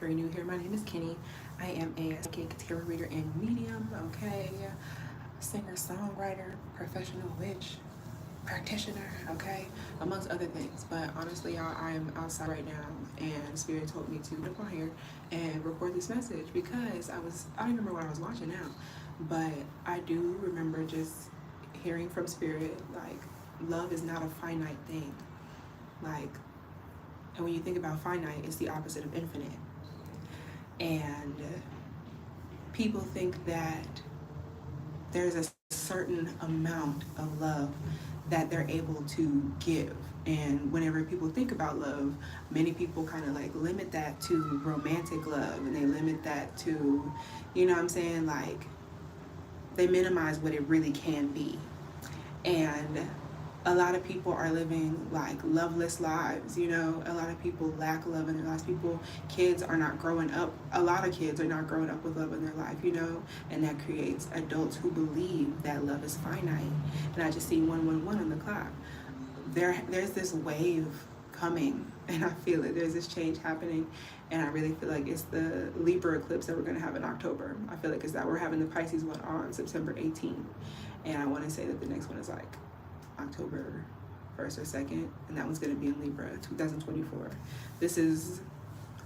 very new here, my name is Kinny. I am a psychic tarot reader and medium, okay? Singer, songwriter, professional witch, practitioner, okay? Amongst other things. But honestly, y'all, I am outside right now and Spirit told me to get on here and record this message because I don't remember what I was watching now, but I do remember just hearing from Spirit, like, love is not a finite thing. Like, and when you think about finite, it's the opposite of infinite. And people think that there's a certain amount of love that they're able to give. And whenever people think about love, many people kind of like limit that to romantic love, and they limit that to, you know what I'm saying? Like, they minimize what it really can be. And a lot of people are living like loveless lives, you know. A lot of people lack love in their lives. Kids are not growing up, a lot of kids are not growing up with love in their life, you know, and that creates adults who believe that love is finite. And I just see 111 on the clock. There's this wave coming, and I feel it. There's this change happening, and I really feel like it's the Libra eclipse that we're going to have in October. I feel like it's that we're having the Pisces one on September 18th, and I want to say that the next one is like October 1st or 2nd, and that one's going to be in Libra, 2024.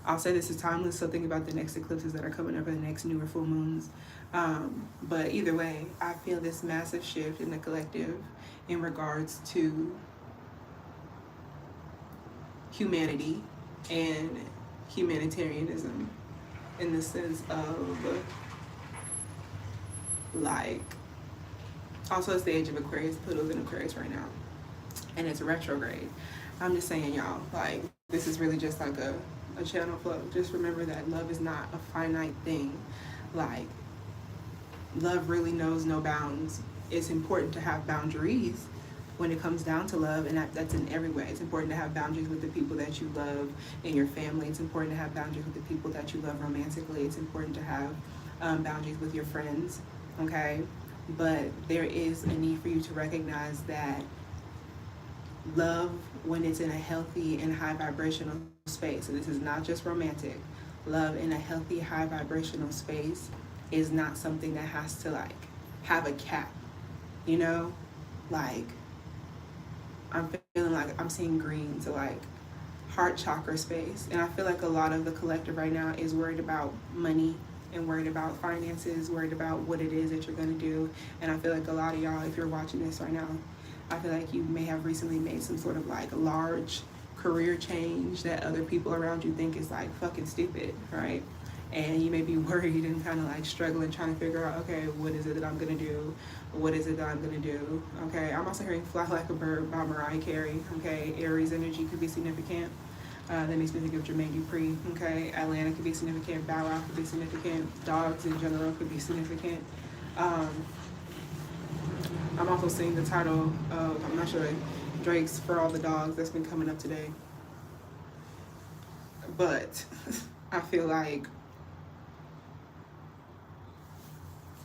I'll say this is timeless, so think about the next eclipses that are coming up, or the next newer full moons. But either way, I feel this massive shift in the collective in regards to humanity and humanitarianism, in the sense of, like, also it's the age of Aquarius. Pluto's in Aquarius right now, and it's retrograde. I'm just saying, y'all, like, this is really just like a channel flow. Just remember that love is not a finite thing. Like, love really knows no bounds. It's important to have boundaries when it comes down to love, and that's in every way. It's important to have boundaries with the people that you love in your family. It's important to have boundaries with the people that you love romantically. It's important to have boundaries with your friends, okay? But there is a need for you to recognize that love, when it's in a healthy and high vibrational space, and this is not just romantic, love in a healthy, high vibrational space is not something that has to like have a cap, you know? Like, I'm feeling like I'm seeing green to like heart chakra space, and I feel like a lot of the collective right now is worried about money and worried about finances, worried about what it is that you're going to do. And I feel like a lot of y'all, if you're watching this right now, I feel like you may have recently made some sort of like large career change that other people around you think is like fucking stupid, right? And you may be worried and kind of like struggling, trying to figure out, okay, what is it that I'm going to do? What is it that I'm going to do? Okay, I'm also hearing Fly Like a Bird by Mariah Carey. Okay, Aries energy could be significant. That makes me think of Jermaine Dupri, okay? Atlanta could be significant. Bow Wow could be significant. Dogs in general could be significant. I'm also seeing the title of, I'm not sure, Drake's For All the Dogs that's been coming up today. But I feel like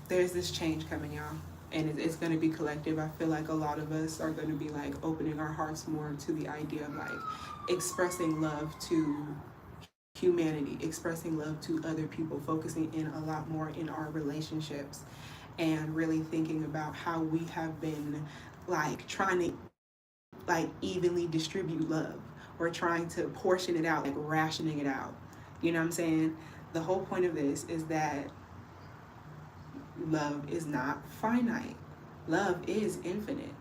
there's this change coming, y'all. And it's going to be collective. I feel like a lot of us are going to be like opening our hearts more to the idea of like expressing love to humanity, expressing love to other people, focusing in a lot more in our relationships, and really thinking about how we have been like trying to like evenly distribute love, or trying to portion it out, like rationing it out. You know what I'm saying? The whole point of this is that love is not finite. Love is infinite.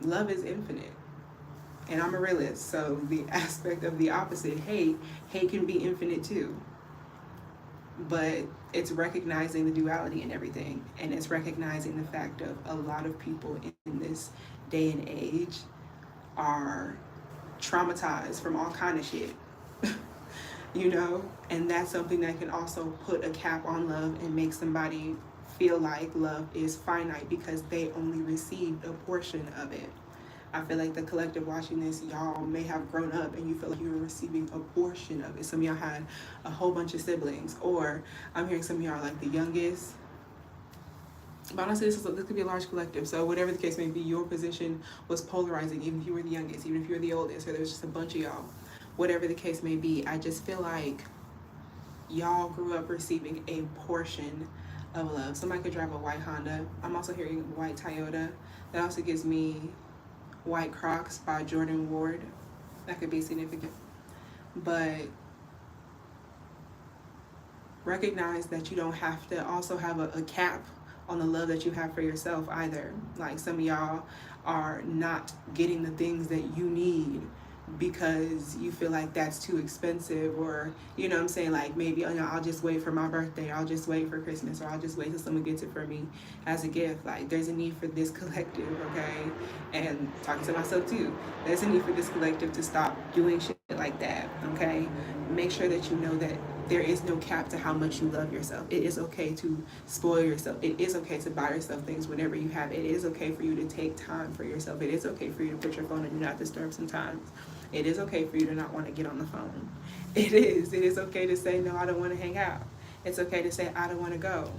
Love is infinite. And I'm a realist, so the aspect of the opposite, hate can be infinite too. But it's recognizing the duality in everything, and it's recognizing the fact of a lot of people in this day and age are traumatized from all kind of shit. You know, and that's something that can also put a cap on love and make somebody feel like love is finite because they only received a portion of it. I feel like the collective watching this, y'all may have grown up and you feel like you were receiving a portion of it. Some of y'all had a whole bunch of siblings, or I'm hearing some of y'all are like the youngest. But honestly, this could be a large collective. So whatever the case may be, your position was polarizing, even if you were the youngest, even if you were the oldest, or there was just a bunch of y'all. whatever the case may be. I just feel like y'all grew up receiving a portion of love. Somebody could drive a white Honda. I'm also hearing white Toyota. That also gives me White Crocs by Jordan Ward. That could be significant. But recognize that you don't have to also have a cap on the love that you have for yourself either. Like, some of y'all are not getting the things that you need because you feel like that's too expensive, or you know what I'm saying, like maybe, you know, I'll just wait for my birthday, I'll just wait for Christmas, or I'll just wait till someone gets it for me as a gift. Like, there's a need for this collective, okay? And talking to myself too, there's a need for this collective to stop doing shit like that, okay? Make sure that you know that there is no cap to how much you love yourself. It is okay to spoil yourself. It is okay to buy yourself things whenever you have it. It is okay for you to take time for yourself. It is okay for you to put your phone on Do Not Disturb sometimes. It is okay for you to not want to get on the phone. It is. It is okay to say, no, I don't want to hang out. It's okay to say, I don't want to go.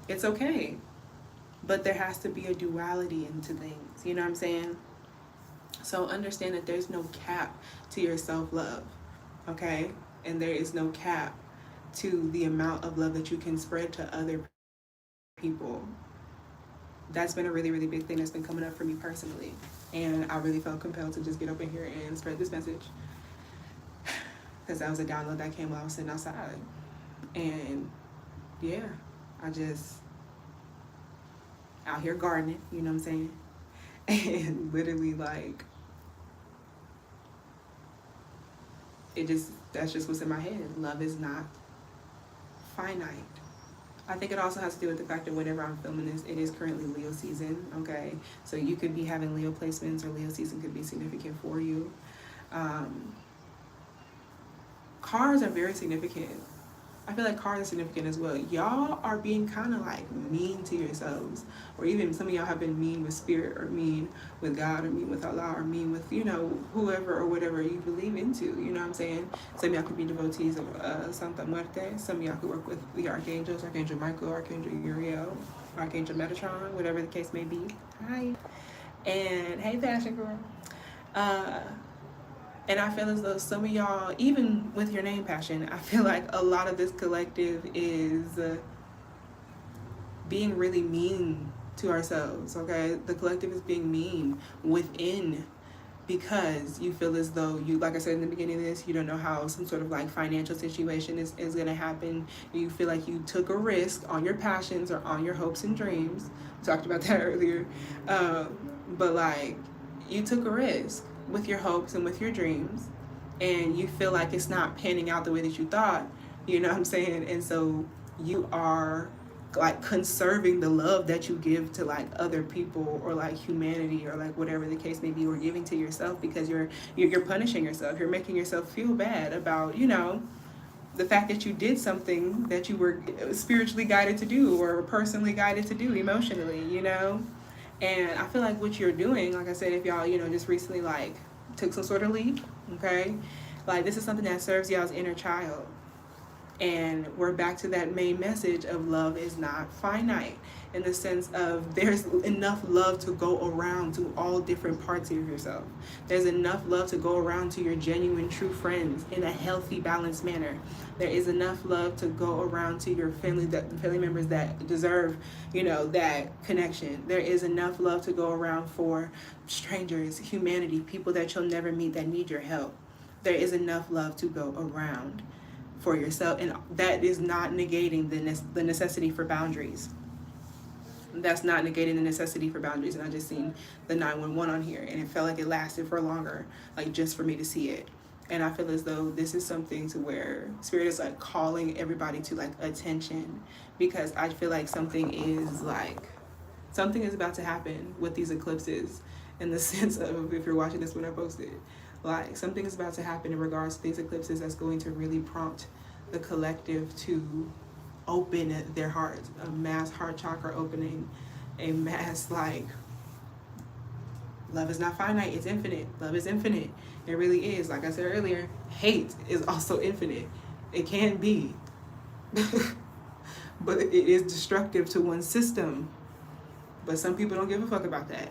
It's okay. But there has to be a duality into things. You know what I'm saying? So understand that there's no cap to your self-love, okay? And there is no cap to the amount of love that you can spread to other people. That's been a really, really big thing that's been coming up for me personally. And I really felt compelled to just get up in here and spread this message. Because that was a download that came while I was sitting outside. And yeah, I just out here gardening, you know what I'm saying? And literally, like, that's just what's in my head. Love is not finite. I think it also has to do with the fact that whenever I'm filming this, it is currently Leo season, okay? So you could be having Leo placements, or Leo season could be significant for you. Cars are very significant. I feel like cars are significant as well. Y'all are being kind of like mean to yourselves, or even some of y'all have been mean with spirit, or mean with God, or mean with Allah, or mean with, you know, whoever or whatever you believe into, you know what I'm saying? Some of y'all could be devotees of Santa Muerte. Some of y'all could work with the archangels, Archangel Michael, Archangel Uriel, Archangel Metatron, whatever the case may be. Hi. And hey, Fashion Girl. And I feel as though some of y'all, even with your name Passion, I feel like a lot of this collective is being really mean to ourselves, okay? The collective is being mean within, because you feel as though you, like I said in the beginning of this, you don't know how some sort of like financial situation is going to happen. You feel like you took a risk on your passions or on your hopes and dreams. We talked about that earlier. But like, you took a risk with your hopes and with your dreams, and you feel like it's not panning out the way that you thought, you know what I'm saying? And so you are like conserving the love that you give to like other people, or like humanity, or like whatever the case may be, or giving to yourself, because you're punishing yourself. You're making yourself feel bad about, you know, the fact that you did something that you were spiritually guided to do, or personally guided to do emotionally, you know? And I feel like what you're doing, like I said, if y'all, you know, just recently like took some sort of leap, okay? Like, this is something that serves y'all's inner child. And we're back to that main message of love is not finite, in the sense of there's enough love to go around to all different parts of yourself. There's enough love to go around to your genuine true friends in a healthy, balanced manner. There is enough love to go around to your family members that deserve, you know, that connection. There is enough love to go around for strangers, humanity, people that you'll never meet that need your help. There is enough love to go around for yourself, and that is not negating the necessity for boundaries. That's not negating the necessity for boundaries. And I just seen the 911 on here, and it felt like it lasted for longer, like just for me to see it. And I feel as though this is something to where Spirit is like calling everybody to like attention, because I feel like something is about to happen with these eclipses, in the sense of, if you're watching this when I post it, like something is about to happen in regards to these eclipses that's going to really prompt the collective to open their hearts, a mass heart chakra opening, a mass like, love is not finite, it's infinite. Love is infinite. It really is. Like I said earlier, hate is also infinite. It can be. But it is destructive to one's system. But some people don't give a fuck about that.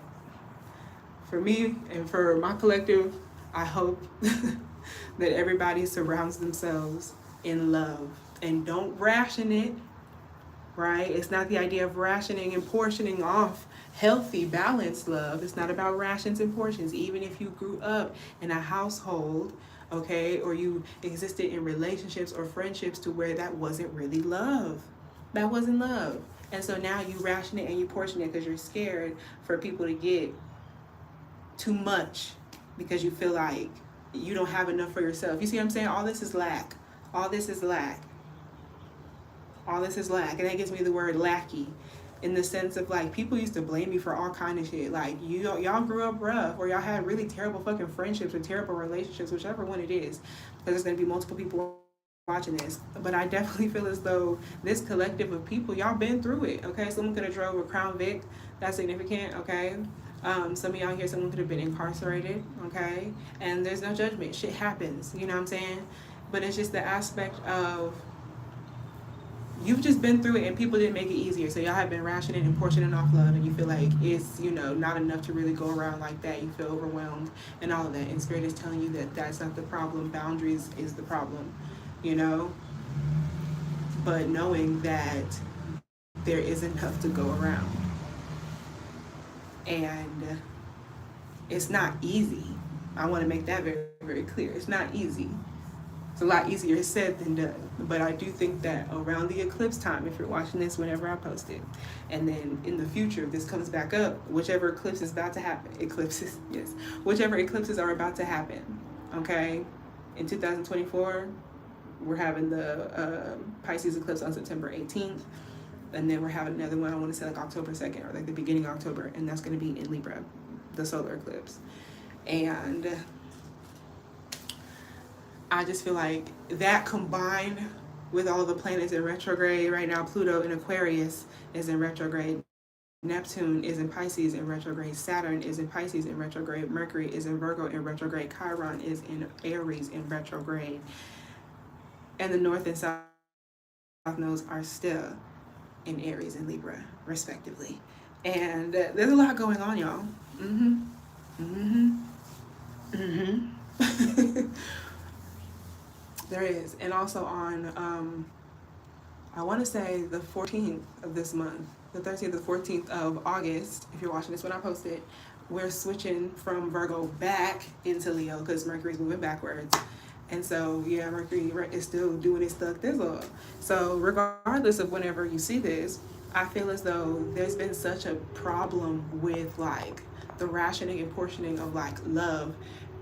For me and for my collective, I hope that everybody surrounds themselves in love. And don't ration it, right? It's not the idea of rationing and portioning off healthy, balanced love. It's not about rations and portions. Even if you grew up in a household, okay, or you existed in relationships or friendships to where that wasn't really love. That wasn't love. And so now you ration it and you portion it because you're scared for people to get too much because you feel like you don't have enough for yourself. You see what I'm saying? All this is lack. All this is lack. All this is lack. And that gives me the word lackey in the sense of like people used to blame me for all kind of shit. Like y'all grew up rough or y'all had really terrible fucking friendships or terrible relationships, whichever one it is. Because there's going to be multiple people watching this. But I definitely feel as though this collective of people, y'all been through it. Okay, someone could have drove a Crown Vic. That's significant. Okay. Some of y'all here, someone could have been incarcerated. Okay. And there's no judgment. Shit happens. You know what I'm saying? But it's just the aspect of you've just been through it and people didn't make it easier. So y'all have been rationing and portioning off love and you feel like it's, not enough to really go around like that. You feel overwhelmed and all of that. And Spirit is telling you that that's not the problem. Boundaries is the problem, But knowing that there is enough to go around. And it's not easy. I want to make that very, very clear. It's not easy. It's a lot easier said than done. But I do think that around the eclipse time, if you're watching this whenever I post it, and then in the future, if this comes back up, whichever eclipse is about to happen, whichever eclipses are about to happen, okay? In 2024, we're having the Pisces eclipse on September 18th, and then we're having another one, I want to say like October 2nd, or like the beginning of October, and that's going to be in Libra, the solar eclipse. And I just feel like that combined with all the planets in retrograde right now, Pluto in Aquarius is in retrograde, Neptune is in Pisces in retrograde, Saturn is in Pisces in retrograde, Mercury is in Virgo in retrograde, Chiron is in Aries in retrograde, and the North and South nodes are still in Aries and Libra, respectively. And there's a lot going on, y'all. There is. And also on, I want to say the 14th of this month, the 13th or 14th of August, if you're watching this when I post it, we're switching from Virgo back into Leo because Mercury's moving backwards. And so, yeah, Mercury is still doing its stuff. So regardless of whenever you see this, I feel as though there's been such a problem with like the rationing and portioning of like love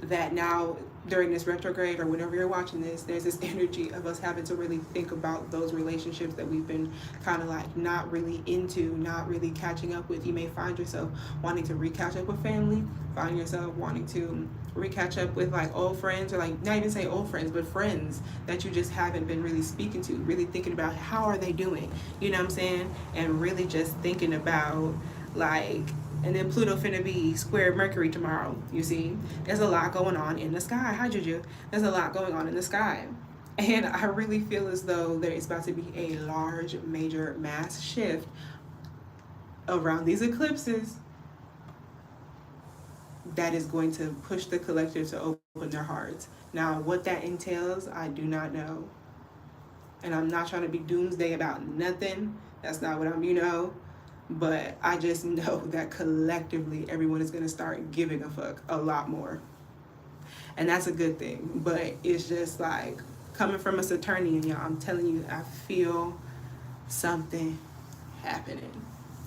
that now during this retrograde or whenever you're watching this, there's this energy of us having to really think about those relationships that we've been kind of like not really into, not really catching up with. You may find yourself wanting to recatch up with family, find yourself wanting to recatch up with like old friends, or like not even say old friends, but friends that you just haven't been really speaking to, really thinking about how are they doing, you know what I'm saying? And really just thinking about like, and then Pluto finna be square Mercury tomorrow, you see? There's a lot going on in the sky. Hi, Juju. There's a lot going on in the sky. And I really feel as though there is about to be a large, major mass shift around these eclipses that is going to push the collective to open their hearts. Now, what that entails, I do not know. And I'm not trying to be doomsday about nothing. That's not what I'm, But I just know that collectively everyone is going to start giving a fuck a lot more. And that's a good thing. But it's just like coming from a Saturnian, y'all, I'm telling you, I feel something happening.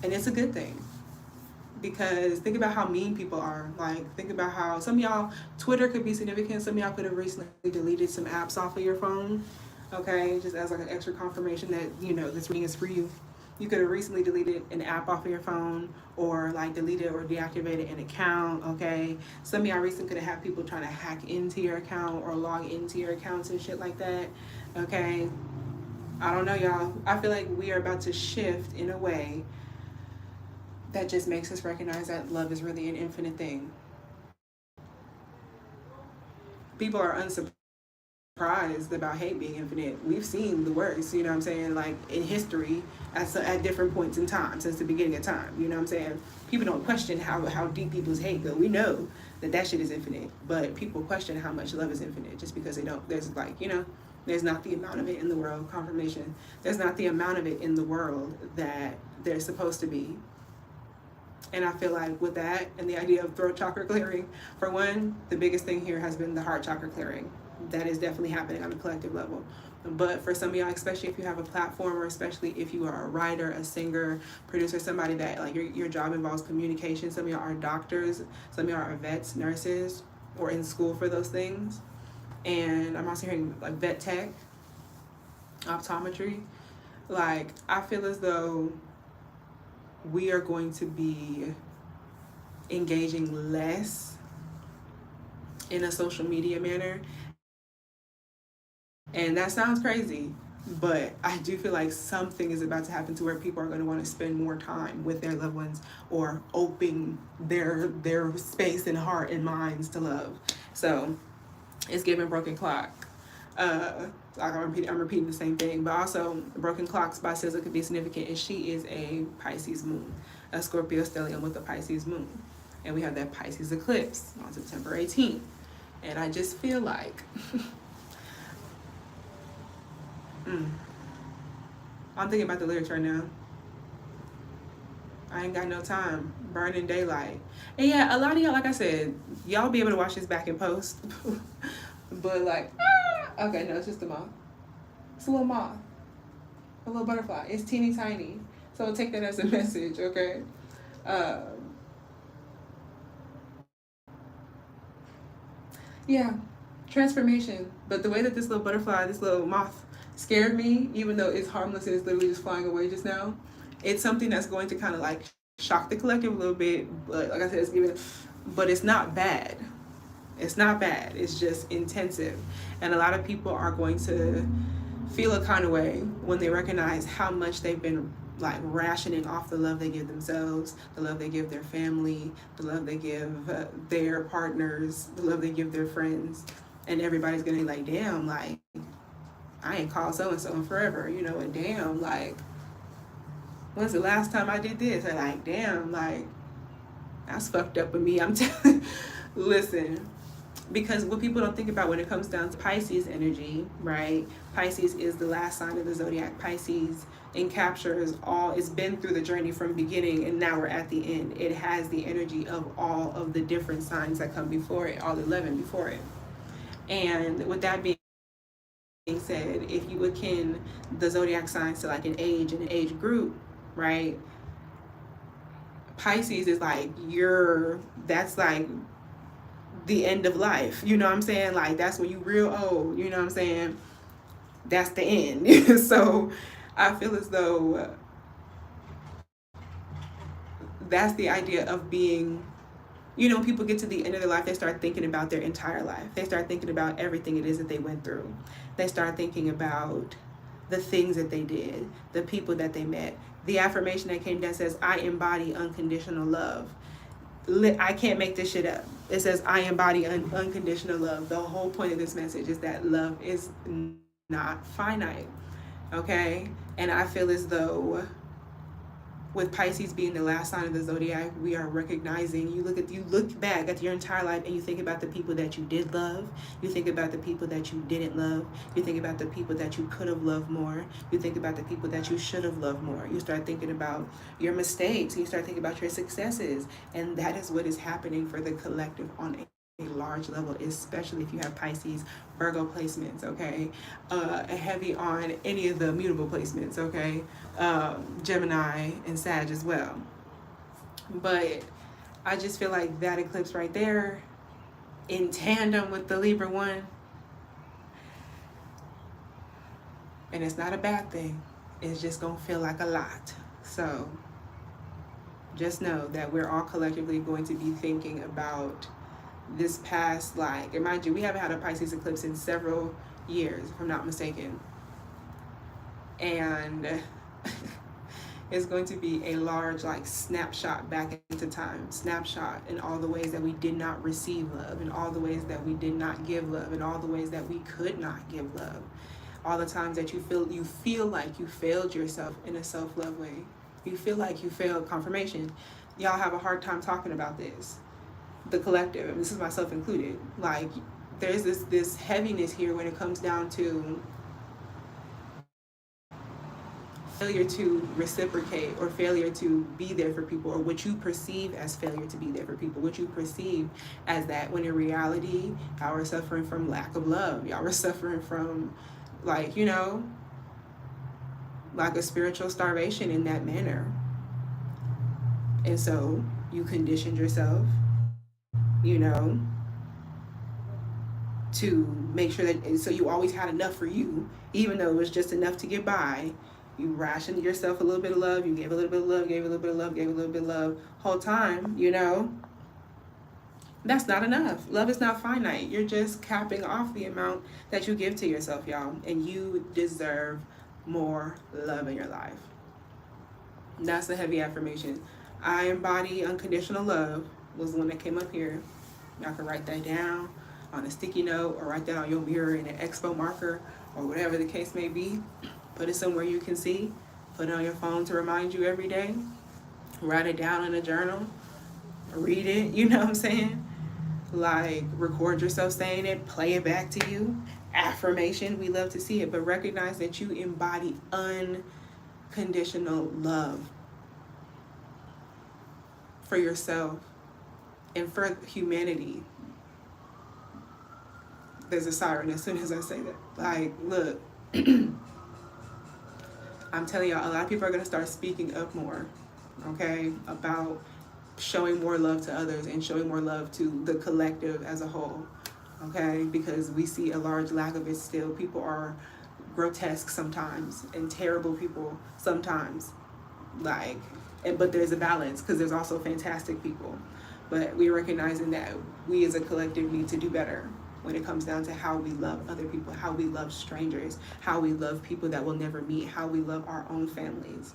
And it's a good thing. Because think about how mean people are. Like, think about how some of y'all, Twitter could be significant. Some of y'all could have recently deleted some apps off of your phone. Okay, just as like an extra confirmation that, this reading is for you. You could have recently deleted an app off of your phone or like deleted or deactivated an account, okay? Some of y'all recently could have had people trying to hack into your account or log into your accounts and shit like that, okay? I don't know, y'all. I feel like we are about to shift in a way that just makes us recognize that love is really an infinite thing. People are unsurprised about hate being infinite. We've seen the worst, you know what I'm saying, like in history at different points in time since the beginning of time, you know what I'm saying. People don't question how deep people's hate go. We know that shit is infinite. But people question how much love is infinite just because they don't. There's like, there's not the amount of it in the world. Confirmation. There's not the amount of it in the world that there's supposed to be. And I feel like with that and the idea of throat chakra clearing, for one, the biggest thing here has been the heart chakra clearing. That is definitely happening on a collective level. But for some of y'all, especially if you have a platform, or especially if you are a writer, a singer, producer, somebody that like your job involves communication, some of y'all are doctors, some of y'all are vets, nurses, or in school for those things. And I'm also hearing like vet tech, optometry. Like, I feel as though we are going to be engaging less in a social media manner. And that sounds crazy, but I do feel like something is about to happen to where people are going to want to spend more time with their loved ones, or open their space and heart and minds to love. So it's giving broken clock. I'm repeating the same thing, but also broken clocks by SZA could be significant, and she is a Pisces moon, a Scorpio stellium with a Pisces moon, and we have that Pisces eclipse on September 18th, and I just feel like I'm thinking about the lyrics right now. I ain't got no time. Burning daylight. And yeah, a lot of y'all, like I said, y'all be able to watch this back in post. But like, okay, no, it's just a moth. It's a little moth. A little butterfly. It's teeny tiny. So take that as a message, okay? Yeah, transformation. But the way that this little butterfly, this little moth scared me, even though it's harmless and it's literally just flying away just now, it's something that's going to kind of like shock the collective a little bit. But like I said, but it's not bad. It's not bad. It's just intensive. And a lot of people are going to feel a kind of way when they recognize how much they've been like rationing off the love they give themselves, the love they give their family, the love they give their partners, the love they give their friends. And everybody's gonna be like, damn, like, I ain't called so-and-so in forever, and damn, like, when's the last time I did this? And like, damn, like, that's fucked up with me. I'm telling, listen, because what people don't think about when it comes down to Pisces energy, right? Pisces is the last sign of the zodiac. Pisces encaptures all, it's been through the journey from beginning, and now we're at the end. It has the energy of all of the different signs that come before it, all 11 before it. And with that being said, if you akin the zodiac signs to like an age and an age group, right? Pisces is like that's like the end of life. You know what I'm saying? Like, that's when you real old, you know what I'm saying? That's the end. So I feel as though that's the idea of being, people get to the end of their life, they start thinking about their entire life. They start thinking about everything it is that they went through. They start thinking about the things that they did, the people that they met. The affirmation that came down says, I embody unconditional love. I can't make this shit up. It says, I embody unconditional love. The whole point of this message is that love is not finite, okay? And I feel as though with Pisces being the last sign of the zodiac, we are recognizing, you look back at your entire life and you think about the people that you did love, you think about the people that you didn't love, you think about the people that you could have loved more, you think about the people that you should have loved more. You start thinking about your mistakes, you start thinking about your successes, and that is what is happening for the collective on a large level, especially if you have Pisces, Virgo placements, okay? Heavy on any of the mutable placements, okay? Gemini and Sag as well. But I just feel like that eclipse right there, in tandem with the Libra one, and it's not a bad thing, it's just gonna feel like a lot. So just know that we're all collectively going to be thinking about this past, like, and mind you, we haven't had a Pisces eclipse in several years, if I'm not mistaken. And it's going to be a large, like, snapshot back into time, snapshot in all the ways that we did not receive love, in all the ways that we did not give love, in all the ways that we could not give love, all the times that you feel like you failed yourself in a self-love way. You feel like you failed confirmation. Y'all have a hard time talking about this. the collective, and this is myself included, like there's this heaviness here when it comes down to failure to reciprocate or failure to be there for people, or what you perceive as failure to be there for people, what you perceive as that, when in reality y'all are suffering from lack of love, y'all are suffering from, like, you know, like a spiritual starvation in that manner. And so you conditioned yourself, you know, to make sure that, so you always had enough for you, even though it was just enough to get by. You rationed yourself a little bit of love, you gave a little bit of love, gave a little bit of love, gave a little bit of love, whole time, you know. That's not enough. Love is not finite. You're just capping off the amount that you give to yourself, y'all. And you deserve more love in your life. That's the heavy affirmation. I embody unconditional love was the one that came up here. Y'all can write that down on a sticky note, or write that on your mirror in an expo marker, or whatever the case may be. Put it somewhere you can see. Put it on your phone to remind you every day. Write it down in a journal. Read it, you know what I'm saying? Like, record yourself saying it, play it back to you. Affirmation, we love to see it, but recognize that you embody unconditional love for yourself and for humanity. There's a siren as soon as I say that. Like, look, I'm telling y'all, a lot of people are going to start speaking up more, okay, about showing more love to others and showing more love to the collective as a whole, okay, because we see a large lack of it still. People are grotesque sometimes and terrible people sometimes, like, but there's a balance, because there's also fantastic people. But we're recognizing that we as a collective need to do better when it comes down to how we love other people, how we love strangers, how we love people that we'll never meet, how we love our own families.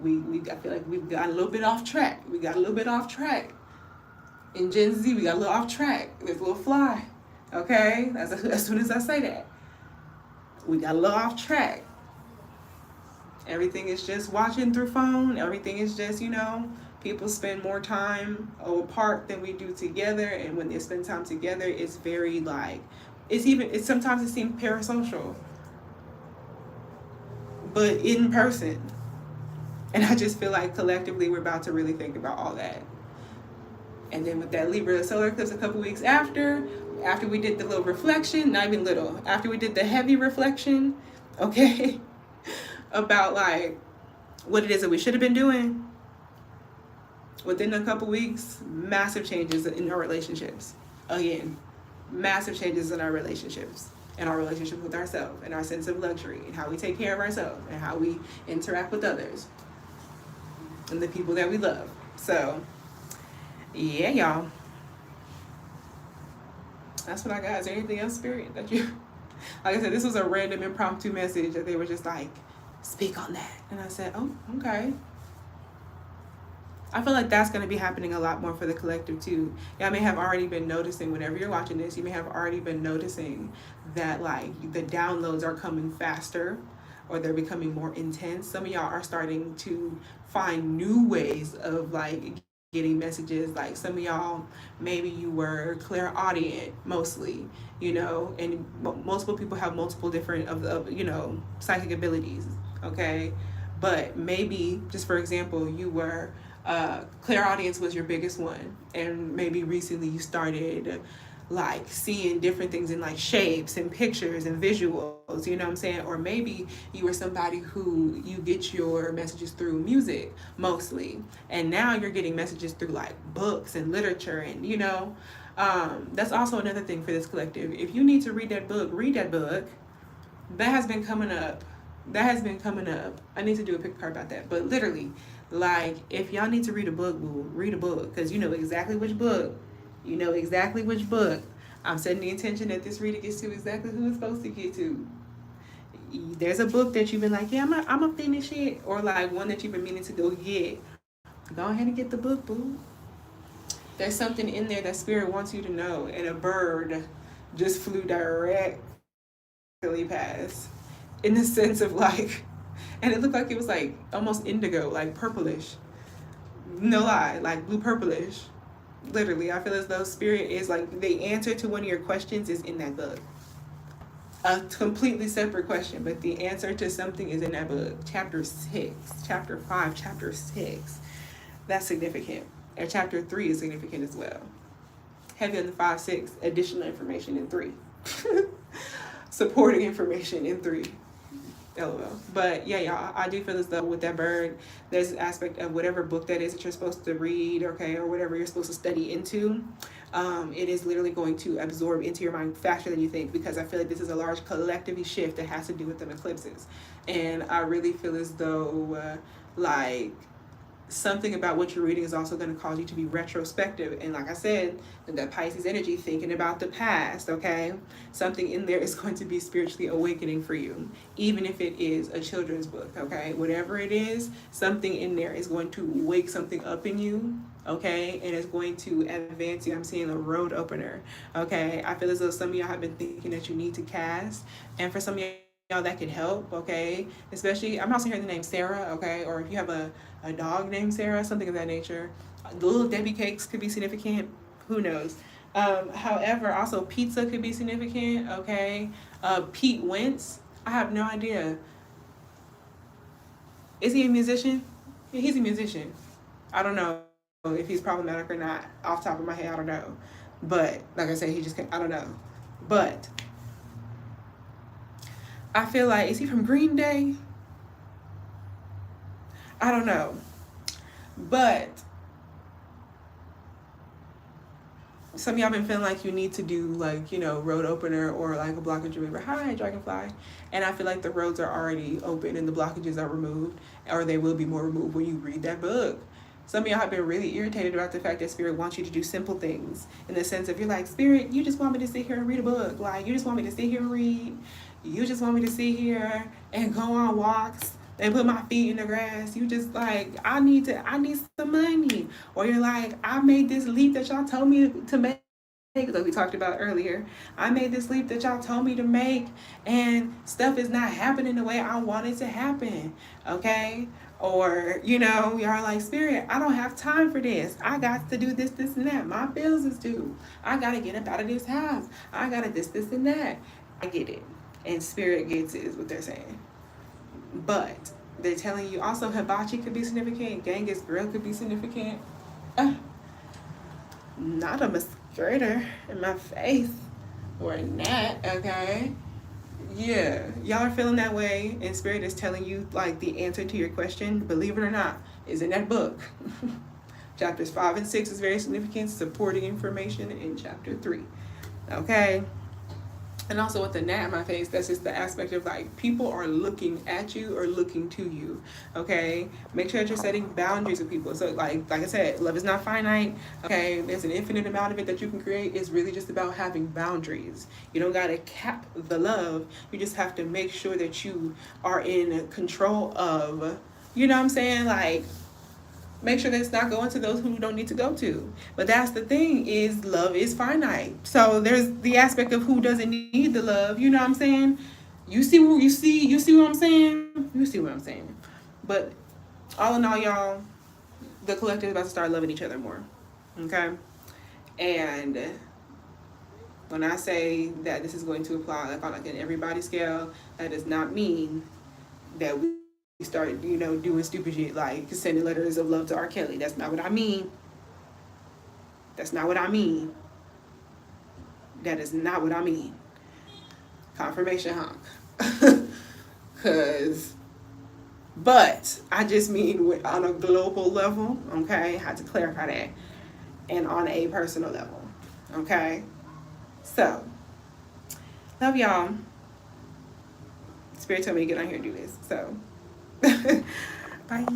I feel like we've got a little bit off track. We got a little bit off track. In Gen Z, we got a little off track. There's a little fly, okay? As soon as I say that, we got a little off track. Everything is just watching through phone. Everything is just, you know, people spend more time apart than we do together. And when they spend time together, it's very like, sometimes it seems parasocial, but in person. And I just feel like collectively we're about to really think about all that. And then with that Libra solar eclipse a couple weeks after we did the little reflection, not even little, after we did the heavy reflection, okay, about like what it is that we should have been doing, within a couple weeks, massive changes in our relationships. Again, massive changes in our relationships, and our relationship with ourselves, and our sense of luxury, and how we take care of ourselves, and how we interact with others and the people that we love. So yeah, y'all, that's what I got. Is there anything else, Spirit, that you, like I said, this was a random impromptu message that they were just like, speak on that. And I said, oh, okay. I feel like that's going to be happening a lot more for the collective too. Y'all may have already been noticing, whenever you're watching this, you may have already been noticing that like the downloads are coming faster, or they're becoming more intense. Some of y'all are starting to find new ways of like getting messages. Like some of y'all, maybe you were clairaudient mostly, you know, and multiple people have multiple different of you know, psychic abilities, okay? But maybe, just for example, you were, clairaudience was your biggest one, and maybe recently you started like seeing different things in like shapes and pictures and visuals, you know what I'm saying? Or maybe you were somebody who you get your messages through music mostly, and now you're getting messages through like books and literature, and you know, that's also another thing for this collective. If you need to read that book, read that book. That has been coming up. I need to do a pick part about that. But literally, like, if y'all need to read a book, boo, read a book, because you know exactly which book. You know exactly which book. I'm setting the intention that this reader gets to exactly who it's supposed to get to. There's a book that you've been like, yeah, I'm gonna finish it, or like one that you've been meaning to go get. Go ahead and get the book, boo. There's something in there that Spirit wants you to know, and a bird just flew directly past, in the sense of like, and it looked like it was like almost indigo, like purplish. No lie, like blue purplish. Literally, I feel as though spirit is like the answer to one of your questions is in that book. A completely separate question, but the answer to something is in that book. Chapter 6, chapter 5, chapter 6. That's significant. And chapter 3 is significant as well. Heavy on the 5, 6, additional information in 3. Supporting information in 3. LOL. But yeah, y'all, I do feel as though with that bird, there's an aspect of whatever book that is that you're supposed to read, okay, or whatever you're supposed to study into. It is literally going to absorb into your mind faster than you think, because I feel like this is a large collective shift that has to do with them eclipses. And I really feel as though, like, something about what you're reading is also going to cause you to be retrospective. And like I said, that Pisces energy, thinking about the past, okay? Something in there is going to be spiritually awakening for you, even if it is a children's book, okay? Whatever it is, something in there is going to wake something up in you, okay? And it's going to advance you. I'm seeing a road opener, okay? I feel as though some of y'all have been thinking that you need to cast, and for some of y'all that could help, okay? Especially, I'm also hearing the name Sarah, okay? Or if you have a dog named Sarah, something of that nature. The little Debbie cakes could be significant. Who knows? However, also pizza could be significant, okay? Pete Wentz, I have no idea. Is he a musician? Yeah, he's a musician. I don't know if he's problematic or not. Off the top of my head, I don't know. But like I said, he just can't, I don't know. But I feel like, is he from Green Day? I don't know. But some of y'all been feeling like you need to do, like, you know, road opener or like a blockage remover. Hi, Dragonfly. And I feel like the roads are already open and the blockages are removed, or they will be more removed when you read that book. Some of y'all have been really irritated about the fact that Spirit wants you to do simple things, in the sense of, you're like, Spirit, you just want me to sit here and read a book. Like, you just want me to sit here and read. You just want me to sit here and go on walks and put my feet in the grass. You just like, I need some money. Or you're like, I made this leap that y'all told me to make, like we talked about earlier. I made this leap that y'all told me to make, and stuff is not happening the way I want it to happen, okay? Or, you know, y'all like, Spirit, I don't have time for this. I got to do this, this, and that. My bills is due. I got to get up out of this house. I got to this, and that. I get it. And Spirit gets it, is what they're saying. But they're telling you also hibachi could be significant. Genghis Grill could be significant. Not a mosquito in my face or a gnat, okay? Yeah, y'all are feeling that way, and Spirit is telling you, like, the answer to your question, believe it or not, is in that book. Chapters 5 and 6 is very significant, supporting information in chapter 3, okay? And also with the gnat in my face, that's just the aspect of, like, people are looking at you or looking to you, okay? Make sure that you're setting boundaries with people. So, like I said, love is not finite, okay? There's an infinite amount of it that you can create. It's really just about having boundaries. You don't got to cap the love. You just have to make sure that you are in control of, you know what I'm saying? Like, make sure that it's not going to those who don't need to go to. But that's the thing, is love is finite. So there's the aspect of who doesn't need the love. You know what I'm saying? You see what I'm saying? You see what I'm saying. But all in all, y'all, the collective is about to start loving each other more. Okay? And when I say that this is going to apply like on like an everybody scale, that does not mean that we start, you know, doing stupid shit like sending letters of love to R. Kelly. That's not what I mean. That's not what I mean. That is not what I mean. Confirmation honk. But I just mean on a global level, okay? I had to clarify that. And on a personal level, okay? So, love y'all. Spirit told me to get on here and do this, so. Bye.